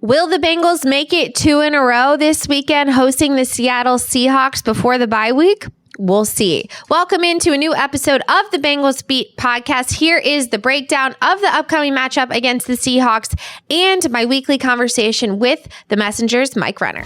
Will the Bengals make it 2 in a row this weekend, hosting the Seattle Seahawks before the bye week? We'll see. Welcome into a new episode of the Bengals Beat Podcast. Here is the breakdown of the upcoming matchup against the Seahawks and my weekly conversation with the Messenger's Mike Renner.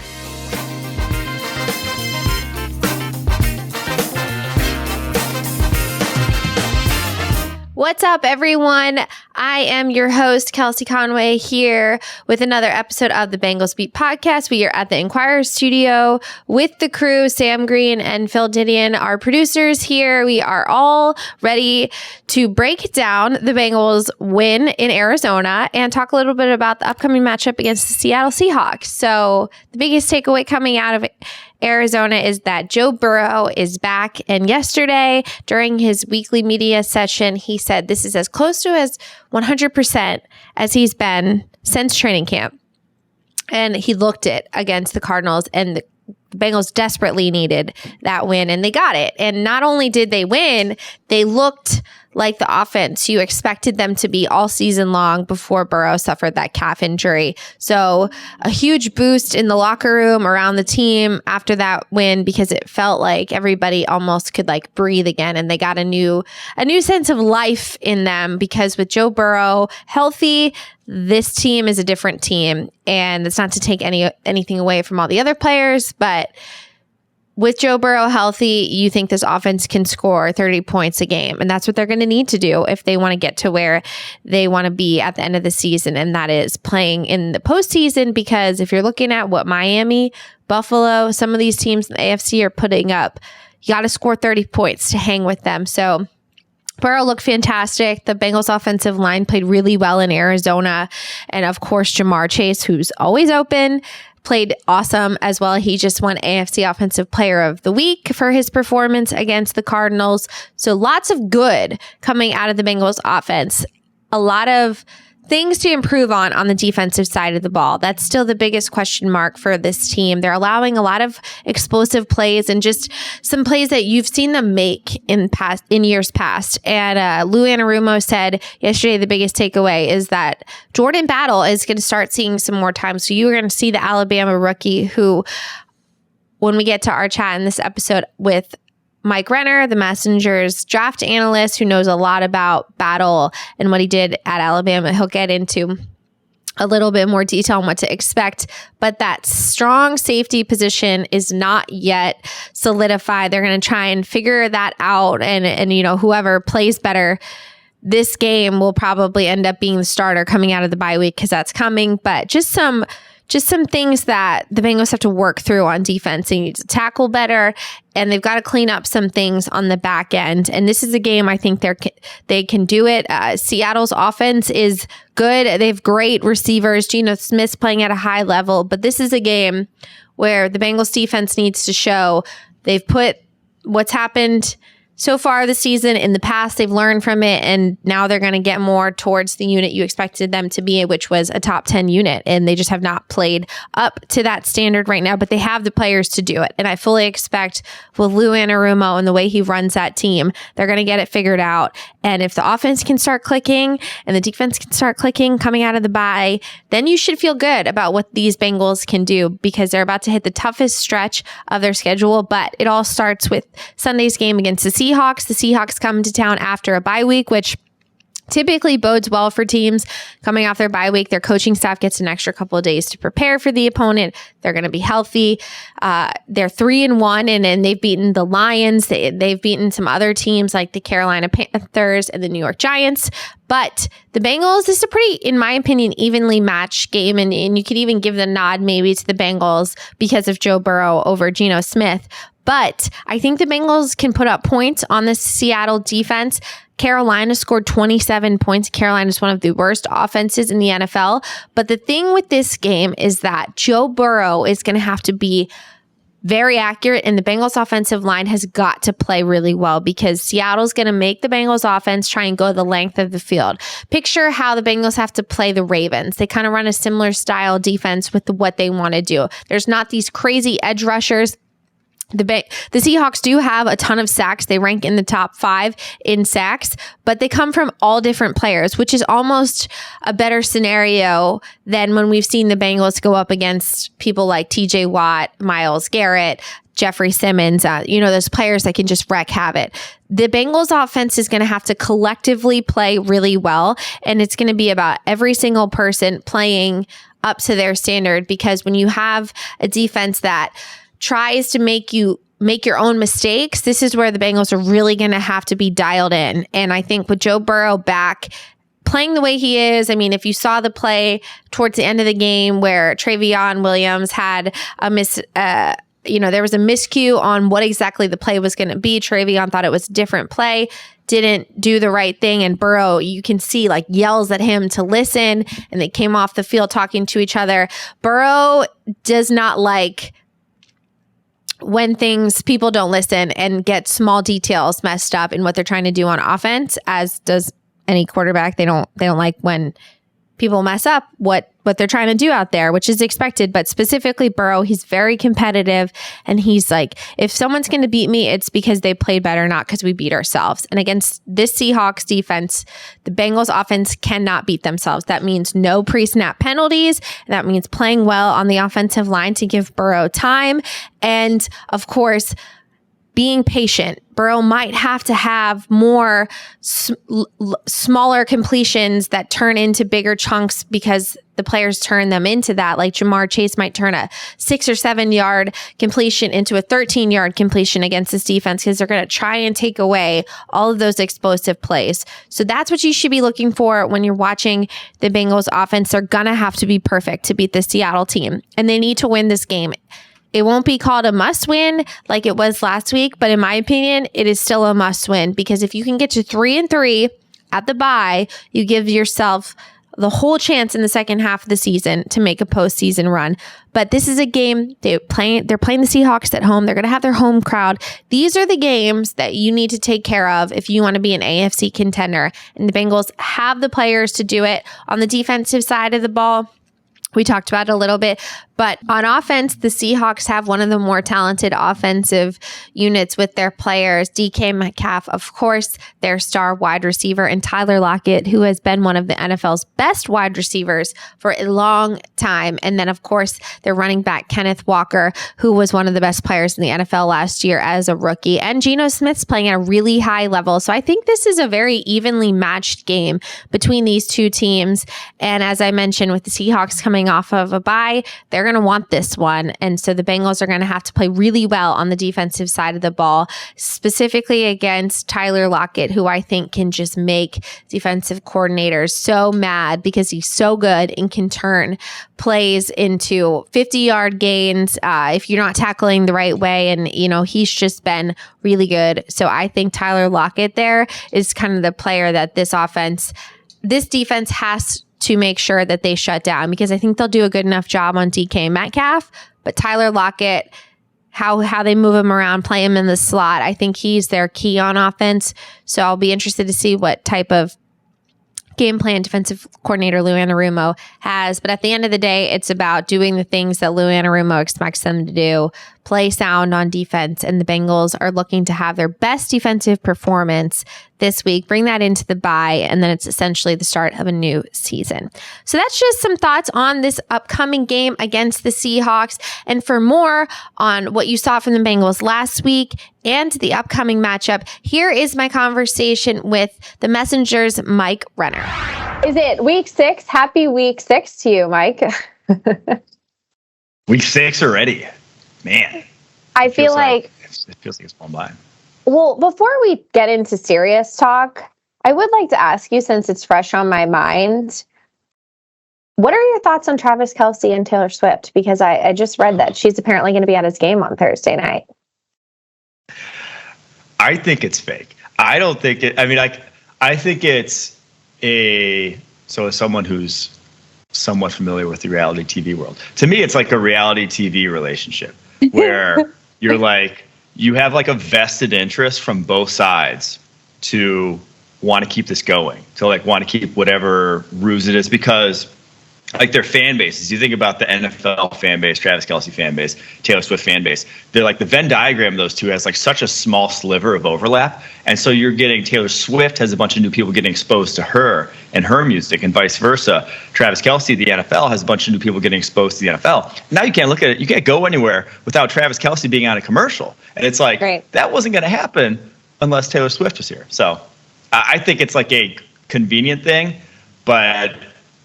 What's up, everyone? I am your host, Kelsey Conway, here with another episode of the Bengals Beat Podcast. We are at the Enquirer studio with the crew, Sam Green and Phil Didion, our producers here. We are all ready to break down the Bengals win in Arizona and talk a little bit about the upcoming matchup against the Seattle Seahawks. So the biggest takeaway coming out of Arizona is that Joe Burrow is back. And yesterday, during his weekly media session, he said this is as close to as 100% as he's been since training camp. And he looked it against the Cardinals, and the Bengals desperately needed that win, and they got it. And not only did they win, they looked like the offense you expected them to be all season long before Burrow suffered that calf injury. So a huge boost in the locker room around the team after that win, because it felt like everybody almost could like breathe again, and they got a new sense of life in them, because with Joe Burrow healthy, this team is a different team. And it's not to take anything away from all the other players, but with Joe Burrow healthy, you think this offense can score 30 points a game. And that's what they're going to need to do if they want to get to where they want to be at the end of the season. And that is playing in the postseason, because if you're looking at what Miami, Buffalo, some of these teams in the AFC are putting up, you got to score 30 points to hang with them. So Burrow looked fantastic. The Bengals offensive line played really well in Arizona. And of course, Jamar Chase, who's always open, played awesome as well. He just won AFC Offensive Player of the Week for his performance against the Cardinals. So lots of good coming out of the Bengals offense. A lot of things to improve on the defensive side of the ball. That's still the biggest question mark for this team. They're allowing a lot of explosive plays and just some plays that you've seen them make in years past. And Lou Anarumo said yesterday the biggest takeaway is that Jordan Battle is going to start seeing some more time. So you're going to see the Alabama rookie who, when we get to our chat in this episode with Mike Renner, the Messenger's draft analyst who knows a lot about Battle and what he did at Alabama, he'll get into a little bit more detail on what to expect. But that strong safety position is not yet solidified. They're going to try and figure that out. And you know, whoever plays better this game will probably end up being the starter coming out of the bye week, because that's coming. But just some things that the Bengals have to work through on defense. They need to tackle better, and they've got to clean up some things on the back end. And this is a game I think they can do it. Seattle's offense is good. They have great receivers. Geno Smith's playing at a high level, but this is a game where the Bengals defense needs to show they've put what's happened so far this season in the past. They've learned from it, and now they're going to get more towards the unit you expected them to be, which was a top 10 unit. And they just have not played up to that standard right now, but they have the players to do it. And I fully expect with Lou Anarumo and the way he runs that team, they're going to get it figured out. And if the offense can start clicking and the defense can start clicking coming out of the bye, then you should feel good about what these Bengals can do, because they're about to hit the toughest stretch of their schedule. But it all starts with Sunday's game against the Seahawks. The Seahawks come to town after a bye week, which typically bodes well for teams coming off their bye week. Their coaching staff gets an extra couple of days to prepare for the opponent. They're going to be healthy. They're 3-1, and they've beaten the Lions. They've beaten some other teams like the Carolina Panthers and the New York Giants. But the Bengals, this is a pretty, in my opinion, evenly matched game. And you could even give the nod maybe to the Bengals because of Joe Burrow over Geno Smith. But I think the Bengals can put up points on the Seattle defense. Carolina scored 27 points. Carolina is one of the worst offenses in the NFL. But the thing with this game is that Joe Burrow is going to have to be very accurate, and the Bengals offensive line has got to play really well, because Seattle's going to make the Bengals offense try and go the length of the field. Picture how the Bengals have to play the Ravens. They kind of run a similar style defense with what they want to do. There's not these crazy edge rushers The Seahawks do have a ton of sacks. They rank in the top 5 in sacks, but they come from all different players, which is almost a better scenario than when we've seen the Bengals go up against people like TJ Watt, Myles Garrett, Jeffrey Simmons, those players that can just wreak havoc. The Bengals offense is going to have to collectively play really well, and it's going to be about every single person playing up to their standard, because when you have a defense that tries to make your own mistakes, this is where the Bengals are really going to have to be dialed in. And I think with Joe Burrow back playing the way he is, I mean, if you saw the play towards the end of the game where Travion Williams had a there was a miscue on what exactly the play was going to be. Travion thought it was a different play, didn't do the right thing, and Burrow, you can see, yells at him to listen, and they came off the field talking to each other. Burrow does not like when people don't listen and get small details messed up in what they're trying to do on offense, as does any quarterback. They don't like when people mess up what they're trying to do out there, which is expected. But specifically Burrow, he's very competitive, and he's like, if someone's going to beat me, it's because they played better, not because we beat ourselves. And against this Seahawks defense, the Bengals offense cannot beat themselves. That means no pre-snap penalties. That means playing well on the offensive line to give Burrow time. And of course, being patient. Burrow might have to have more smaller completions that turn into bigger chunks because the players turn them into that. Like Jamar Chase might turn a 6 or 7 yard completion into a 13-yard completion against this defense, because they're going to try and take away all of those explosive plays. So that's what you should be looking for when you're watching the Bengals offense. They're going to have to be perfect to beat the Seattle team, and they need to win this game. It won't be called a must win like it was last week, but in my opinion, it is still a must win, because if you can get to 3-3 at the bye, you give yourself the whole chance in the second half of the season to make a postseason run. But this is a game they're playing the Seahawks at home. They're going to have their home crowd. These are the games that you need to take care of if you want to be an AFC contender. And the Bengals have the players to do it. On the defensive side of the ball, we talked about it a little bit, but on offense, the Seahawks have one of the more talented offensive units with their players. DK Metcalf, of course, their star wide receiver, and Tyler Lockett, who has been one of the NFL's best wide receivers for a long time. And then, of course, their running back, Kenneth Walker, who was one of the best players in the NFL last year as a rookie. And Geno Smith's playing at a really high level. So I think this is a very evenly matched game between these two teams. And as I mentioned, with the Seahawks coming off of a bye, they're going to want this one. And so the Bengals are going to have to play really well on the defensive side of the ball, specifically against Tyler Lockett, who I think can just make defensive coordinators so mad because he's so good and can turn plays into 50-yard gains if you're not tackling the right way. And, he's just been really good. So I think Tyler Lockett there is kind of the player that this defense has to make sure that they shut down, because I think they'll do a good enough job on DK Metcalf. But Tyler Lockett, how they move him around, play him in the slot, I think he's their key on offense. So I'll be interested to see what type of game plan defensive coordinator Lou Anarumo has. But at the end of the day, it's about doing the things that Lou Anarumo expects them to do, play sound on defense. And the Bengals are looking to have their best defensive performance this week, bring that into the bye, and then it's essentially the start of a new season. So that's just some thoughts on this upcoming game against the Seahawks. And for more on what you saw from the Bengals last week and the upcoming matchup, here is my conversation with the Messenger's Mike Renner. Is it week 6? Happy week 6 to you, Mike. Week 6 already. Man. I feel like it feels like it's gone by. Well, before we get into serious talk, I would like to ask you, since it's fresh on my mind, what are your thoughts on Travis Kelsey and Taylor Swift? Because I just read that she's apparently going to be at his game on Thursday night. I think it's fake. I don't think it. I mean, I think it's so as someone who's somewhat familiar with the reality TV world, to me, it's like a reality TV relationship where you're like, you have like a vested interest from both sides to want to keep this going, to like want to keep whatever ruse it is, because like their fan bases. You think about the NFL fan base, Travis Kelsey fan base, Taylor Swift fan base. They're like the Venn diagram of those two has like such a small sliver of overlap. And so you're getting Taylor Swift has a bunch of new people getting exposed to her and her music and vice versa. Travis Kelsey, the NFL, has a bunch of new people getting exposed to the NFL. Now you can't look at it. You can't go anywhere without Travis Kelsey being on a commercial. And it's like, that wasn't going to happen unless Taylor Swift was here. So I think it's like a convenient thing, but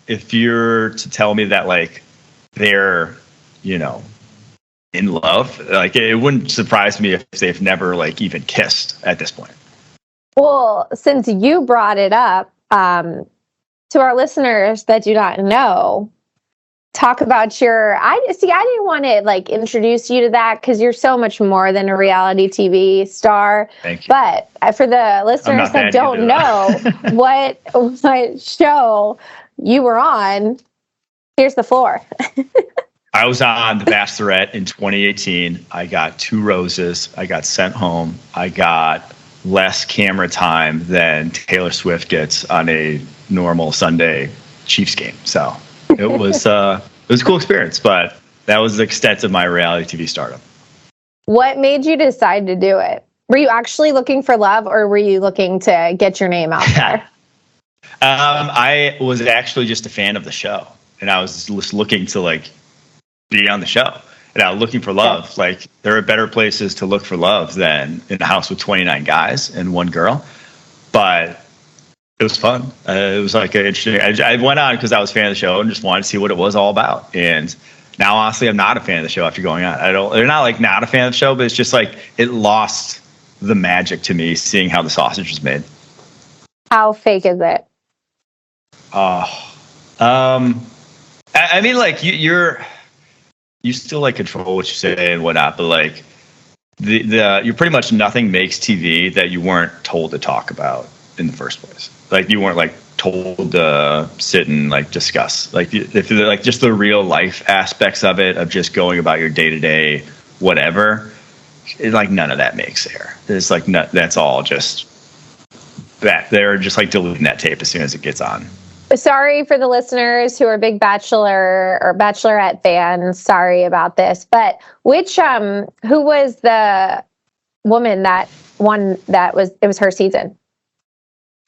if you're to tell me that like they're, in love, like it wouldn't surprise me if they've never like even kissed at this point. Well, since you brought it up, to our listeners that do not know, talk about I didn't want to like introduce you to that because you're so much more than a reality TV star. Thank you. But for the listeners that don't know what show you were on, here's the floor. I was on The Bachelorette in 2018. I got 2 roses. I got sent home. I got less camera time than Taylor Swift gets on a normal Sunday Chiefs game. So it was a cool experience, but that was the extent of my reality TV stardom. What made you decide to do it? Were you actually looking for love, or were you looking to get your name out there? I was actually just a fan of the show, and I was just looking to like be on the show, and I was looking for love. Yeah. Like there are better places to look for love than in a house with 29 guys and 1 girl. But it was fun. It was like interesting. I went on because I was a fan of the show and just wanted to see what it was all about. And now, honestly, I'm not a fan of the show after going on. They're not like not a fan of the show, but it's just like it lost the magic to me seeing how the sausage was made. How fake is it? I mean, like you still like control what you say and whatnot, but like you're pretty much nothing makes TV that you weren't told to talk about in the first place. Like you weren't like told to sit and like discuss, like if like just the real life aspects of it, of just going about your day to day, whatever. It's like none of that makes air. It's like that's all just that they're just like deleting that tape as soon as it gets on. Sorry for the listeners who are big Bachelor or Bachelorette fans. Sorry about this, but who was the woman that won? It was her season.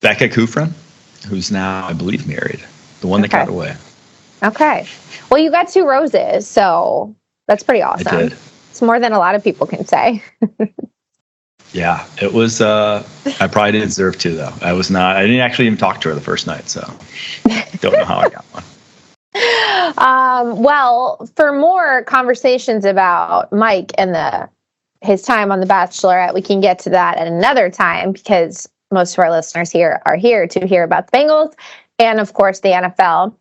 Becca Kufrin, who's now, I believe, married. The one that got away. Okay. Well, you got 2 roses, so that's pretty awesome. I did. It's more than a lot of people can say. Yeah, it was, I probably didn't deserve 2, though. I didn't actually even talk to her the first night, so don't know how I got one. Well, for more conversations about Mike and his time on The Bachelorette, we can get to that at another time because most of our listeners here are here to hear about the Bengals and, of course, the NFL.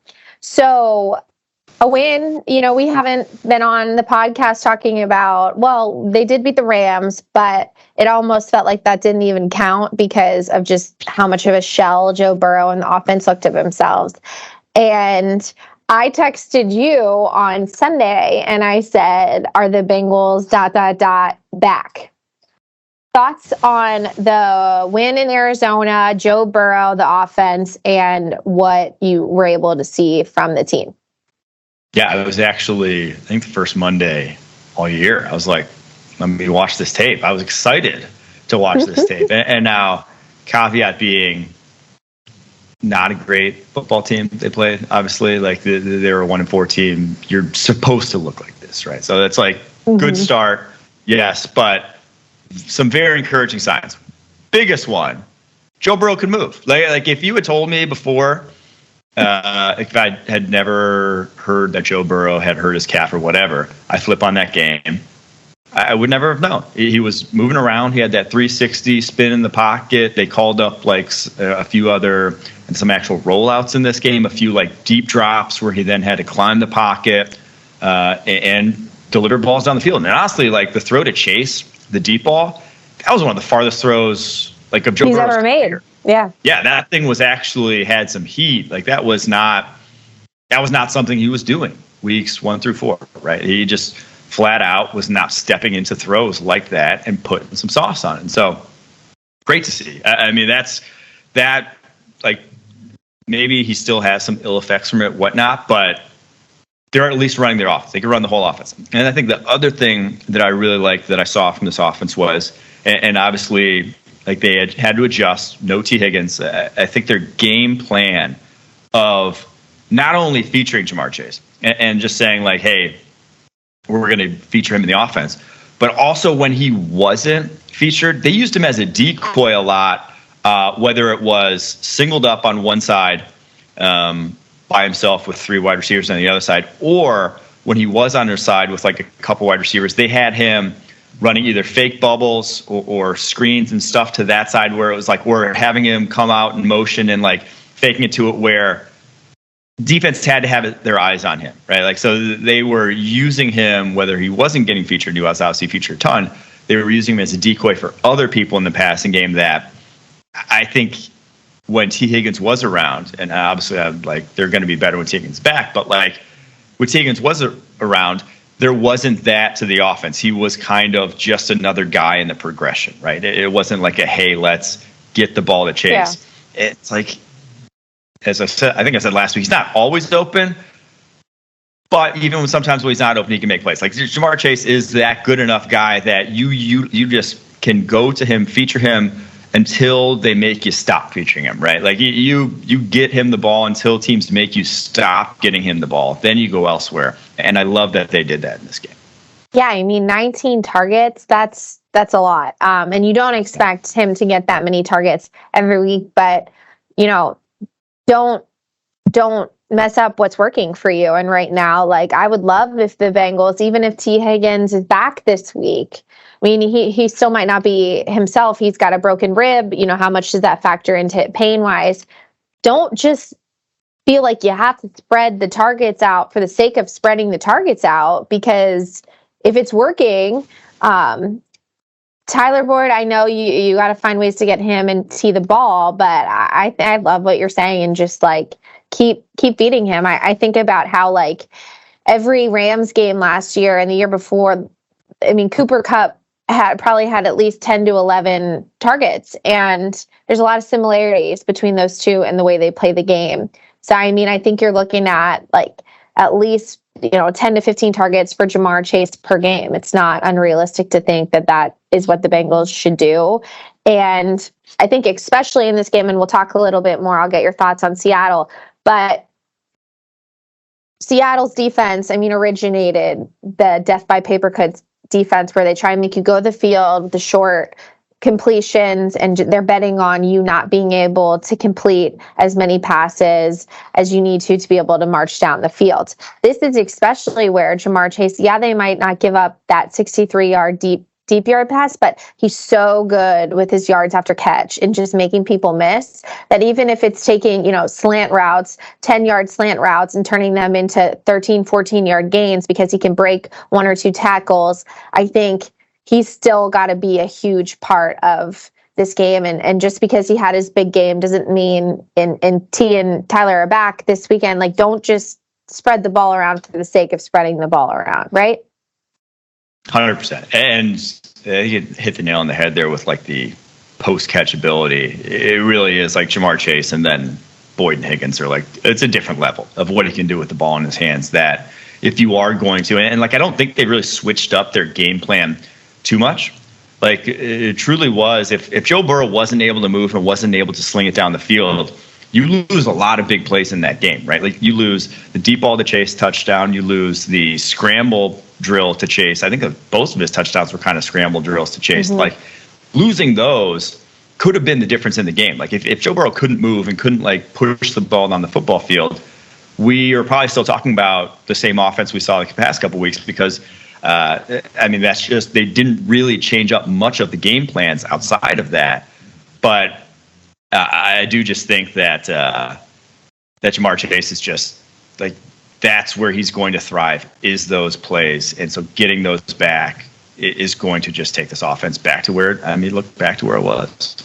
So a win, we haven't been on the podcast talking about, well, they did beat the Rams, but it almost felt like that didn't even count because of just how much of a shell Joe Burrow and the offense looked of themselves. And I texted you on Sunday and I said, are the Bengals ... back? Thoughts on the win in Arizona, Joe Burrow, the offense, and what you were able to see from the team? Yeah, it was actually, I think, the first Monday all year. I was like, let me watch this tape. I was excited to watch this tape. And now, caveat being, not a great football team they played, obviously. Like, they were a 1-4 team. You're supposed to look like this, right? So that's like, good start, yes, but some very encouraging signs. Biggest one, Joe Burrow could move. Like if you had told me before, if I had never heard that Joe Burrow had hurt his calf or whatever, I flip on that game, I would never have known. He was moving around. He had that 360 spin in the pocket. They called up like a few other and some actual rollouts in this game, a few like deep drops where he then had to climb the pocket and deliver balls down the field. And honestly, like the throw to Chase, the deep ball, that was one of the farthest throws like of Joe Burrow's ever made. Career. Yeah. Yeah, that thing was actually had some heat. Like that was not something he was doing weeks 1 through 4, right? He just flat out was not stepping into throws like that and putting some sauce on it. And so great to see. I mean, that like maybe he still has some ill effects from it, whatnot, but they're at least running their offense. They can run the whole offense. And I think the other thing that I really liked that I saw from this offense was, and obviously, like they had to adjust, no T. Higgins. I think their game plan of not only featuring Jamar Chase and just saying like, hey, we're going to feature him in the offense, but also when he wasn't featured, they used him as a decoy a lot, whether it was singled up on one side by himself with 3 wide receivers on the other side, or when he was on their side with like a couple wide receivers, they had him running either fake bubbles or screens and stuff to that side where it was like we're having him come out in motion and like faking it to it where defense had to have their eyes on him, right? Like, so they were using him, whether he wasn't getting featured, he was obviously featured a ton, they were using him as a decoy for other people in the passing game that I think when T. Higgins was around, and obviously like they're going to be better when T. Higgins is back, but like when T. Higgins was around, there wasn't that to the offense. He was kind of just another guy in the progression, right? It wasn't like a, hey, let's get the ball to Chase. Yeah. It's like, as I said, I think I said last week, he's not always open, but even when sometimes when he's not open, he can make plays. Like Jamar Chase is that good enough guy that you just can go to him, feature him until they make you stop featuring him, right? Like you get him the ball until teams make you stop getting him the ball. Then you go elsewhere. And I love that they did that in this game. Yeah, I mean, 19 targets, that's a lot. And you don't expect him to get that many targets every week, but you know, don't mess up what's working for you. And right now, like I would love if the Bengals, even if T. Higgins is back this week, I mean, he still might not be himself. He's got a broken rib. You know, how much does that factor into it pain-wise? Don't just feel like you have to spread the targets out for the sake of spreading the targets out, because if it's working, Tyler Boyd, I know you got to find ways to get him and see the ball, but I love what you're saying and just like keep feeding him. I think about how like every Rams game last year and the year before, I mean, Cooper Kupp probably had at least 10 to 11 targets. And there's a lot of similarities between those two and the way they play the game. So, I mean, I think you're looking at like at least, 10 to 15 targets for Jamar Chase per game. It's not unrealistic to think that that is what the Bengals should do. And I think especially in this game, and we'll talk a little bit more, I'll get your thoughts on Seattle, but Seattle's defense, I mean, originated the death by paper cuts defense where they try and make you go the field, the short completions, and they're betting on you not being able to complete as many passes as you need to be able to march down the field. This is especially where Jamar Chase, they might not give up that 63-yard deep yard pass, but he's so good with his yards after catch and just making people miss that even if it's taking, slant routes, 10-yard slant routes and turning them into 13, 14-yard gains because he can break 1 or 2 tackles, I think he's still got to be a huge part of this game. And just because he had his big game doesn't mean and T and Tyler are back this weekend. Like, don't just spread the ball around for the sake of spreading the ball around, right? 100%. And you hit the nail on the head there with like the post-catch ability. It really is like Jamar Chase and then Boyd and Higgins are like, it's a different level of what he can do with the ball in his hands that if you are going to, and like, I don't think they really switched up their game plan too much. Like it truly was, if Joe Burrow wasn't able to move and wasn't able to sling it down the field, you lose a lot of big plays in that game, right? Like you lose the deep ball to Chase touchdown, you lose the scramble drill to Chase. I think both of his touchdowns were kind of scramble drills to Chase. Mm-hmm. Like losing those could have been the difference in the game. Like if Joe Burrow couldn't move and couldn't like push the ball on the football field, we are probably still talking about the same offense we saw like the past couple of weeks because that's just, they didn't really change up much of the game plans outside of that. But I do just think that Jamar Chase is just like, that's where he's going to thrive, is those plays. And so getting those back is going to just take this offense back to where, back to where it was.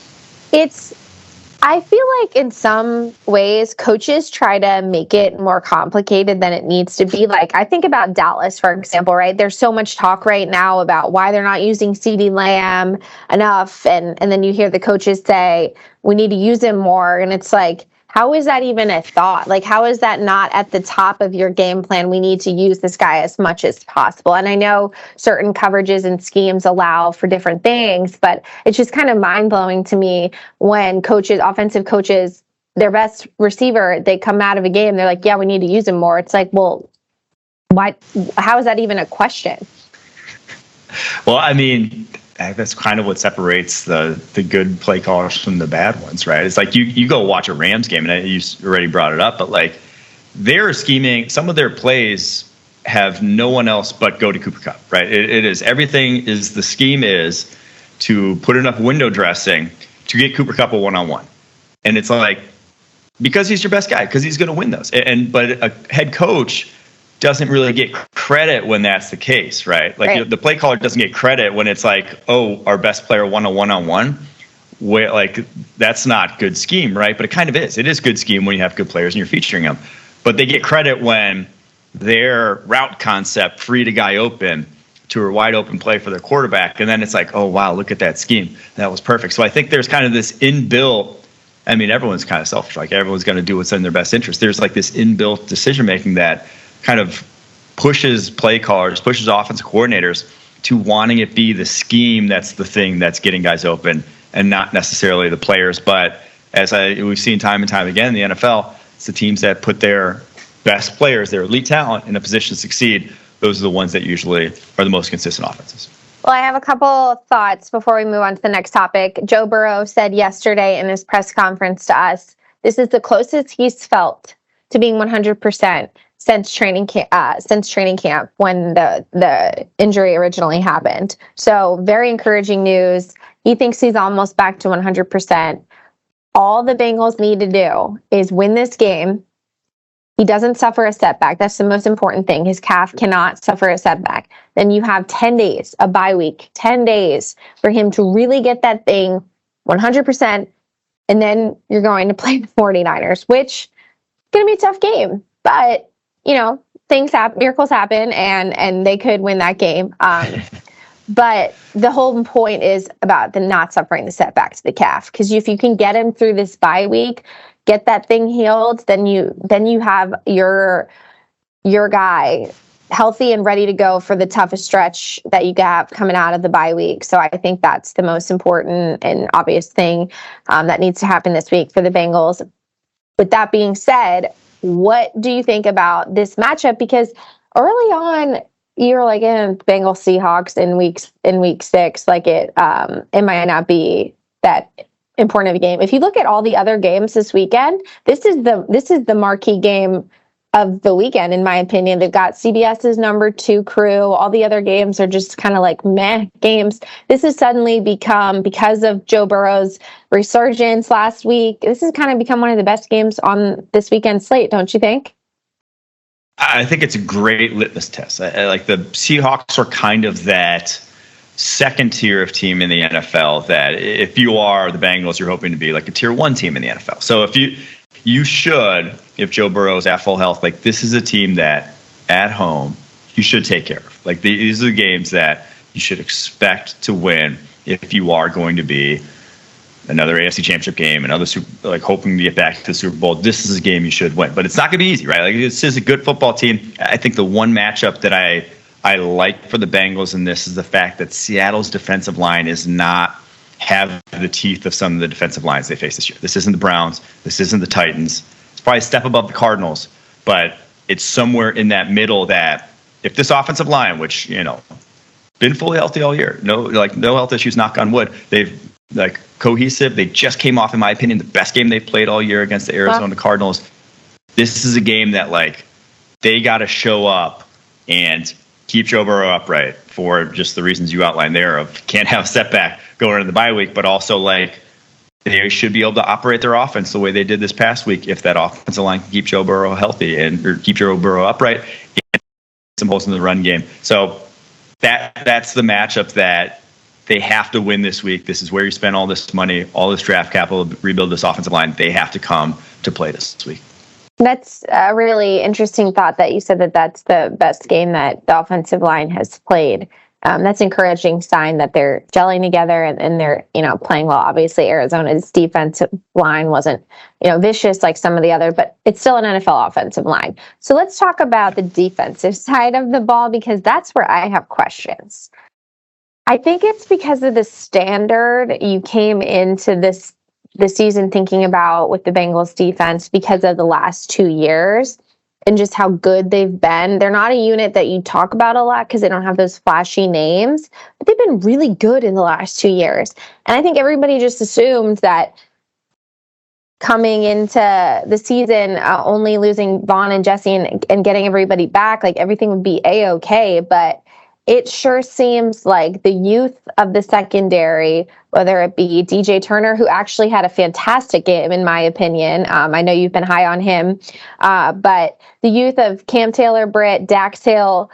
I feel like in some ways, coaches try to make it more complicated than it needs to be. Like, I think about Dallas, for example, right? There's so much talk right now about why they're not using CeeDee Lamb enough. And then you hear the coaches say, we need to use him more. And it's like, how is that even a thought? Like, how is that not at the top of your game plan? We need to use this guy as much as possible. And I know certain coverages and schemes allow for different things, but it's just kind of mind-blowing to me when coaches, offensive coaches, their best receiver, they come out of a game, they're like, yeah, we need to use him more. It's like, well, why? How is that even a question? Well, I mean, that's kind of what separates the good play callers from the bad ones, right? It's like you go watch a Rams game, and you already brought it up, but like they're scheming. Some of their plays have no one else but go to Cooper Kupp, right? It is everything is the scheme is to put enough window dressing to get Cooper Kupp a one-on-one, and it's like because he's your best guy, because he's going to win those. But a head coach doesn't really get credit when that's the case, right? Like the play caller doesn't get credit when it's like, oh, our best player won a one-on-one. Where like that's not good scheme, right? But it kind of is. It is good scheme when you have good players and you're featuring them. But they get credit when their route concept freed a guy open to a wide open play for their quarterback, and then it's like, oh wow, look at that scheme. That was perfect. So I think there's kind of this inbuilt. I mean, everyone's kind of selfish. Like everyone's going to do what's in their best interest. There's like this inbuilt decision making that kind of pushes play callers, pushes offensive coordinators to wanting it be the scheme that's the thing that's getting guys open and not necessarily the players. But as we've seen time and time again in the NFL, it's the teams that put their best players, their elite talent, in a position to succeed. Those are the ones that usually are the most consistent offenses. Well, I have a couple of thoughts before we move on to the next topic. Joe Burrow said yesterday in his press conference to us, this is the closest he's felt to being 100% since training camp when the injury originally happened. So very encouraging news. He thinks he's almost back to 100%. All the Bengals need to do is win this game. He doesn't suffer a setback. That's the most important thing. His calf cannot suffer a setback. Then you have 10 days, a bye week, 10 days for him to really get that thing 100%. And then you're going to play the 49ers, which is going to be a tough game. But, you know, things happen, miracles happen, and they could win that game. But the whole point is about the not suffering the setback to the calf. Because if you can get him through this bye week, get that thing healed, then you have your guy healthy and ready to go for the toughest stretch that you have coming out of the bye week. So I think that's the most important and obvious thing that needs to happen this week for the Bengals. With that being said, what do you think about this matchup? Because early on, you were like, Bengals Seahawks in week 6, like it might not be that important of a game. If you look at all the other games this weekend, this is the marquee game of the weekend, in my opinion. They've got CBS's number 2 crew. All the other games are just kind of like meh games. This has suddenly become, because of Joe Burrow's resurgence last week, this has kind of become one of the best games on this weekend's slate, don't you think? I think it's a great litmus test. I like the Seahawks are kind of that second tier of team in the NFL that if you are the Bengals, you're hoping to be like a tier 1 team in the NFL. So if you should, if Joe Burrow is at full health, like this is a team that at home you should take care of. Like these are the games that you should expect to win if you are going to be another AFC Championship game, another like hoping to get back to the Super Bowl. This is a game you should win, but it's not going to be easy, right? Like this is a good football team. I think the one matchup that I like for the Bengals in this is the fact that Seattle's defensive line is not have the teeth of some of the defensive lines they face this year. This isn't the Browns. This isn't the Titans. It's probably a step above the Cardinals, but it's somewhere in that middle that if this offensive line, which, you know, been fully healthy all year, no health issues, knock on wood, they've like cohesive. They just came off, in my opinion, the best game they've played all year against the Arizona Cardinals. This is a game that like they got to show up and keep Joe Burrow upright for just the reasons you outlined there of can't have a setback going into the bye week, but also like they should be able to operate their offense the way they did this past week if that offensive line can keep Joe Burrow healthy or keep Joe Burrow upright and some holes in the run game. So that's the matchup that they have to win this week. This is where you spend all this money, all this draft capital to rebuild this offensive line. They have to come to play this week. That's a really interesting thought that you said that that's the best game that the offensive line has played. that's an encouraging sign that they're gelling together and they're, playing well. Obviously, Arizona's defensive line wasn't, vicious like some of the other, but it's still an NFL offensive line. So let's talk about the defensive side of the ball, because that's where I have questions. I think it's because of the standard you came into the season thinking about with the Bengals defense because of the last 2 years and just how good they've been. They're not a unit that you talk about a lot because they don't have those flashy names, but they've been really good in the last 2 years. And I think everybody just assumed that coming into the season, only losing Vaughn and Jesse and getting everybody back, like everything would be A-okay. But it sure seems like the youth of the secondary, whether it be DJ Turner, who actually had a fantastic game, in my opinion. I know you've been high on him, but the youth of Cam Taylor-Britt, Dax Hill,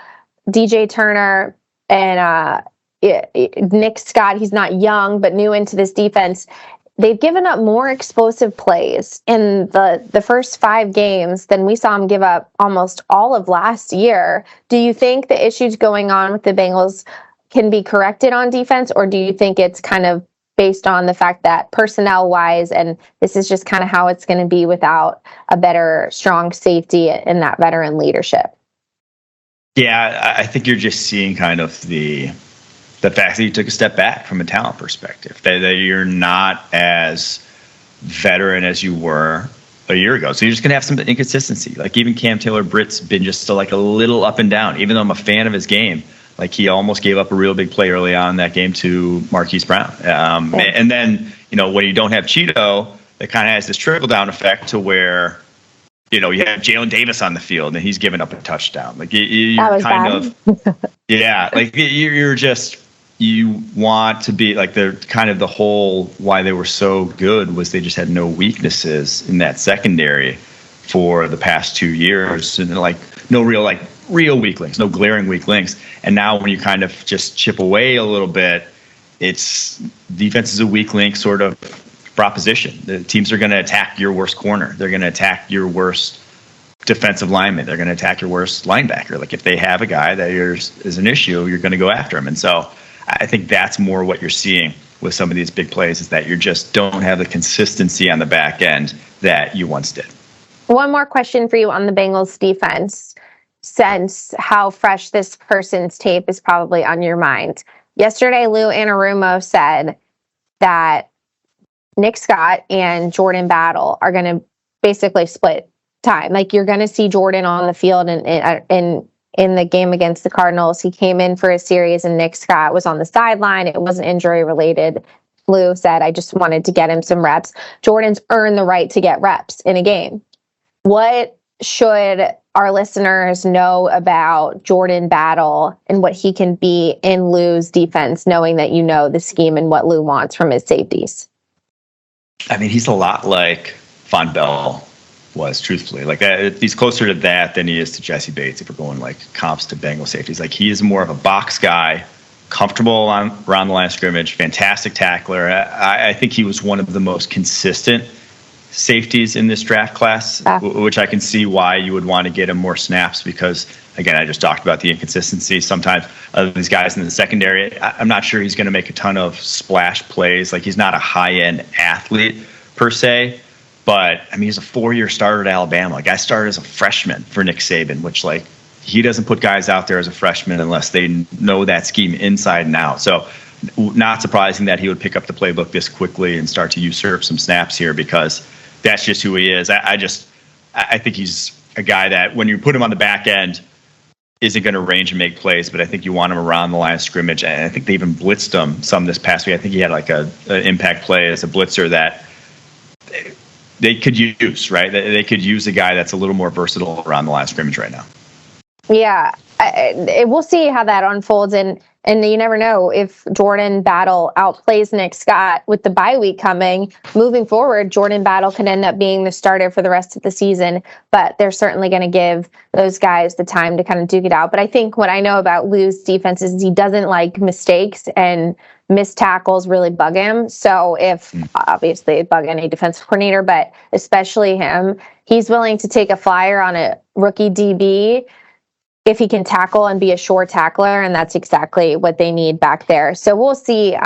DJ Turner, and Nick Scott, he's not young, but new into this defense. They've given up more explosive plays in the first 5 games than we saw them give up almost all of last year. Do you think the issues going on with the Bengals can be corrected on defense, or do you think it's kind of based on the fact that personnel-wise, and this is just kind of how it's going to be without a better, strong safety and that veteran leadership? Yeah, I think you're just seeing kind of the fact that you took a step back from a talent perspective, that you're not as veteran as you were a year ago. So you're just going to have some inconsistency. Like even Cam Taylor-Britt's been just a little up and down, even though I'm a fan of his game. Like he almost gave up a real big play early on in that game to Marquise Brown. And then, when you don't have Cheeto, it kind of has this trickle-down effect to where, you have Jalen Davis on the field and he's giving up a touchdown. Like you're kind of, yeah, like you're just, you want to be like the whole why they were so good was they just had no weaknesses in that secondary for the past 2 years, and like no real weak links, no glaring weak links. And now when you kind of just chip away a little bit, it's defense is a weak link sort of proposition. The teams are going to attack your worst corner. They're going to attack your worst defensive lineman. They're going to attack your worst linebacker. Like if they have a guy that is an issue, you're going to go after him. And so I think that's more what you're seeing with some of these big plays, is that you just don't have the consistency on the back end that you once did. One more question for you on the Bengals defense, since how fresh this person's tape is probably on your mind. Yesterday, Lou Anarumo said that Nick Scott and Jordan Battle are going to basically split time. Like you're going to see Jordan on the field in the game against the Cardinals. He came in for a series and Nick Scott was on the sideline. It wasn't injury related. Lou said, I just wanted to get him some reps. Jordan's earned the right to get reps in a game. What should our listeners know about Jordan Battle and what he can be in Lou's defense, knowing that the scheme and what Lou wants from his safeties? I mean, he's a lot like Von Bell was, truthfully. Like that, he's closer to that than he is to Jesse Bates, if we're going like comps to Bengal safeties. Like he is more of a box guy, comfortable around the line of scrimmage, fantastic tackler. I think he was one of the most consistent safeties in this draft class, which I can see why you would want to get him more snaps, because again, I just talked about the inconsistency sometimes of these guys in the secondary. I'm not sure he's going to make a ton of splash plays. Like he's not a high-end athlete per se, but I mean, he's a 4-year starter at Alabama. Like I started as a freshman for Nick Saban, which like he doesn't put guys out there as a freshman unless they know that scheme inside and out. So not surprising that he would pick up the playbook this quickly and start to usurp some snaps here, because that's just who he is. I think he's a guy that when you put him on the back end isn't going to range and make plays, but I think you want him around the line of scrimmage. And I think they even blitzed him some this past week. I think he had like an impact play as a blitzer that they could use, right? They could use a guy that's a little more versatile around the line of scrimmage right now. Yeah, we'll see how that unfolds. And you never know if Jordan Battle outplays Nick Scott with the bye week coming. Moving forward, Jordan Battle could end up being the starter for the rest of the season, but they're certainly going to give those guys the time to kind of duke it out. But I think what I know about Lou's defense is he doesn't like mistakes, and missed tackles really bug him. So if obviously it bug any defensive coordinator, but especially him, he's willing to take a flyer on a rookie DB if he can tackle and be a sure tackler, and that's exactly what they need back there. So we'll see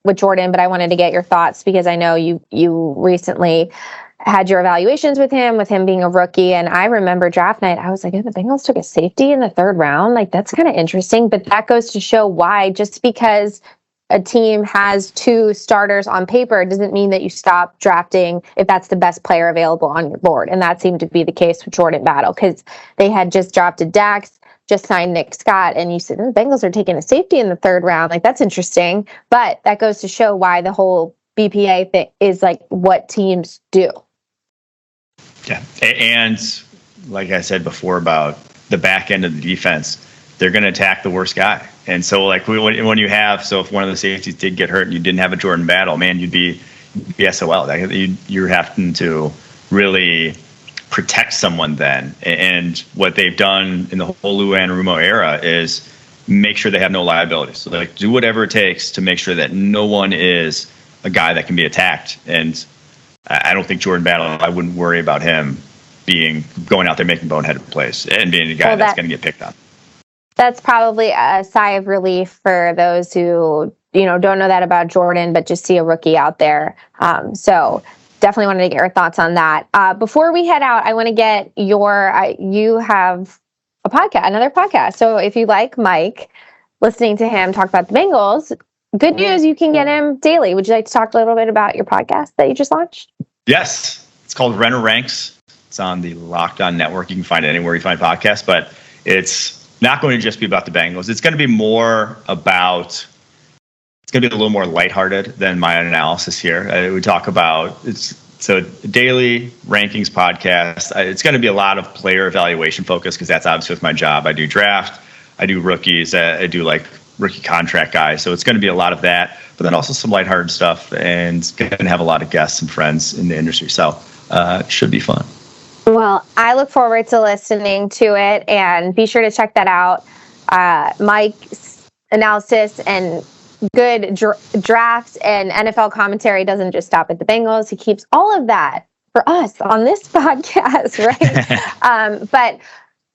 with Jordan, but I wanted to get your thoughts because I know you recently had your evaluations with him being a rookie. And I remember draft night, I was like, oh, the Bengals took a safety in the third round. Like, that's kind of interesting. But that goes to show why just because a team has 2 starters on paper doesn't mean that you stop drafting if that's the best player available on your board. And that seemed to be the case with Jordan Battle because they had just drafted Dax, just signed Nick Scott, and you said, the Bengals are taking a safety in the third round. Like, that's interesting. But that goes to show why the whole BPA thing is like what teams do. Yeah. And like I said before about the back end of the defense, they're going to attack the worst guy. And so like when you have, so if one of the safeties did get hurt and you didn't have a Jordan Battle, man, you'd be SOL. You're having to really protect someone then. And what they've done in the whole Lou Anarumo era is make sure they have no liabilities. So like do whatever it takes to make sure that no one is a guy that can be attacked. And I don't think Jordan Battle, I wouldn't worry about him going out there making boneheaded plays and being a guy that's going to get picked on. That's probably a sigh of relief for those who, don't know that about Jordan, but just see a rookie out there. So definitely wanted to get your thoughts on that. Before we head out, I want to get you have a podcast, another podcast. So if you like Mike, listening to him talk about the Bengals, good news, you can get him daily. Would you like to talk a little bit about your podcast that you just launched? Yes. It's called Renner Ranks. It's on the Locked On Network. You can find it anywhere you find podcasts, but it's not going to just be about the Bengals. It's going to be it's going to be a little more lighthearted than my analysis here. We talk about, it's a daily rankings podcast. It's going to be a lot of player evaluation focus because that's obviously with my job. I do draft, I do rookies, I do like rookie contract guys. So it's going to be a lot of that, but then also some lighthearted stuff and going to have a lot of guests and friends in the industry. So it should be fun. Well, I look forward to listening to it, and be sure to check that out. Mike's analysis and good drafts and NFL commentary doesn't just stop at the Bengals. He keeps all of that for us on this podcast, right? But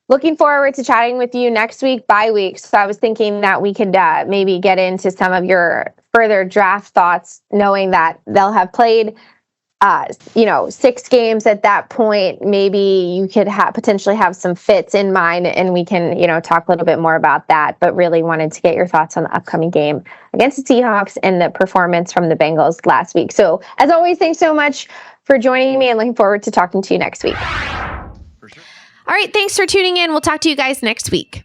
looking forward to chatting with you next week, bye week. So I was thinking that we could maybe get into some of your further draft thoughts, knowing that they'll have played 6 games at that point. Maybe you could potentially have some fits in mind, and we can, talk a little bit more about that. But really wanted to get your thoughts on the upcoming game against the Seahawks and the performance from the Bengals last week. So as always, thanks so much for joining me, and looking forward to talking to you next week. For sure. All right. Thanks for tuning in. We'll talk to you guys next week.